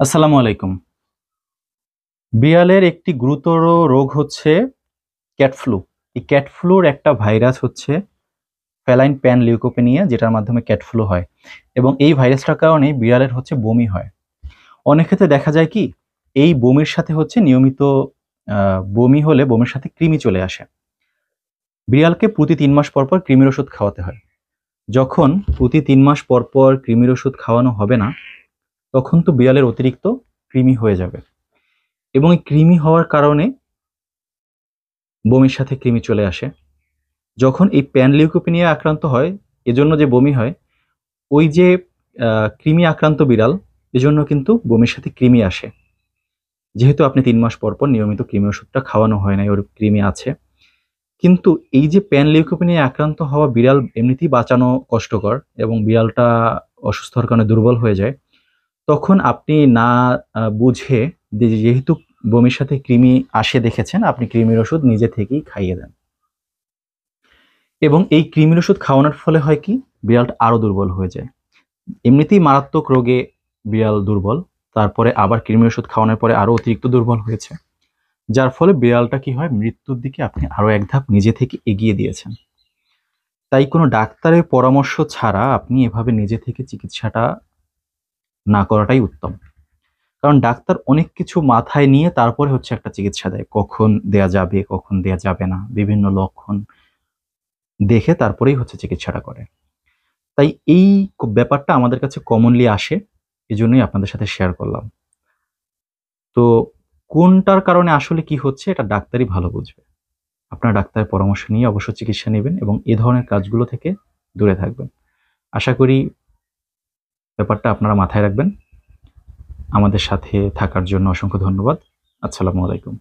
আসসালামু আলাইকুম। বিড়ালের একটি গুরুতর রোগ হচ্ছে ক্যাট ফ্লু। এই ক্যাট ফ্লুর একটা ভাইরাস হচ্ছে ফেলাইন প্যান লিউকোপেনিয়া, যেটার মাধ্যমে ক্যাট ফ্লু হয় এবং এই ভাইরাসটার কারণে বিড়ালের হচ্ছে বমি হয়। অনেক ক্ষেত্রে দেখা যায় কি, এই বমির সাথে হচ্ছে নিয়মিত বমি হলে বমির সাথে কৃমি চলে আসে। বিড়ালকে প্রতি ৩ মাস পর কৃমির ওষুধ খাওয়াতে হয়। যখন প্রতি ৩ মাস পর কৃমির ওষুধ খাওয়ানো হবে না, তখন তো বিড়ালের অতিরিক্ত কৃমি হয়ে যাবে এবং এই কৃমি হওয়ার কারণে বমির সাথে কৃমি চলে আসে। যখন এই প্যান লিউকোপিনিয়া আক্রান্ত হয়, এজন্য যে বমি হয়, ওই যে কৃমি আক্রান্ত বিড়াল, এজন্য কিন্তু বমির সাথে কৃমি আসে। যেহেতু আপনি ৩ মাস পর নিয়মিত কৃমি ওষুধটা খাওয়ানো হয় নাই, ওর কৃমি আছে। কিন্তু এই যে প্যান লিউকোপিনিয়া আক্রান্ত হওয়া বিড়াল এমনিতেই বাঁচানো কষ্টকর এবং বিড়ালটা অসুস্থ হওয়ার কারণে দুর্বল হয়ে যায়। তখন আপনি না বুঝে যেহেতু বমির সাথে কৃমি আসে দেখেছেন, আপনি কৃমির ওষুধ নিজে থেকেই খাইয়ে দেন। এবং এই কৃমির ওষুধ খাওয়ানোর ফলে হয় কি, বিড়ালটা আরো দুর্বল হয়ে যায়। এমনিতেই মারাত্মক রোগে বিড়াল দুর্বল, তারপরে আবার কৃমির ওষুধ খাওয়ানোর পরে আরো অতিরিক্ত দুর্বল হয়েছে, যার ফলে বিড়ালটা কি হয়, মৃত্যুর দিকে আপনি আরো এক ধাপ নিজে থেকে এগিয়ে দিয়েছেন। তাই কোনো ডাক্তারের পরামর্শ ছাড়া আপনি এভাবে নিজে থেকে চিকিৎসাটা না করাটাই উত্তম। কারণ ডাক্তার অনেক কিছু মাথায় নিয়ে তারপরে হচ্ছে একটা চিকিৎসা দেয়, কখন দেয়া যাবে কখন দেয়া যাবে না, বিভিন্ন লক্ষণ দেখে তারপরেই হচ্ছে চিকিৎসাটা করে। তাই এই ব্যাপারটা আমাদের কাছে কমনলি আসে, এজন্যই আপনাদের সাথে শেয়ার করলাম। তো কোনটার কারণে আসলে কি হচ্ছে, এটা ডাক্তারই ভালো বুঝবে। আপনারা ডাক্তারের পরামর্শ নিয়ে অবশ্য চিকিৎসা নেবেন এবং এ ধরনের কাজগুলো থেকে দূরে থাকবেন। আশা করি ব্যাপারটা আপনারা মাথায় রাখবেন। আমাদের সাথে থাকার জন্য অসংখ্য ধন্যবাদ। আসসালামু আলাইকুম।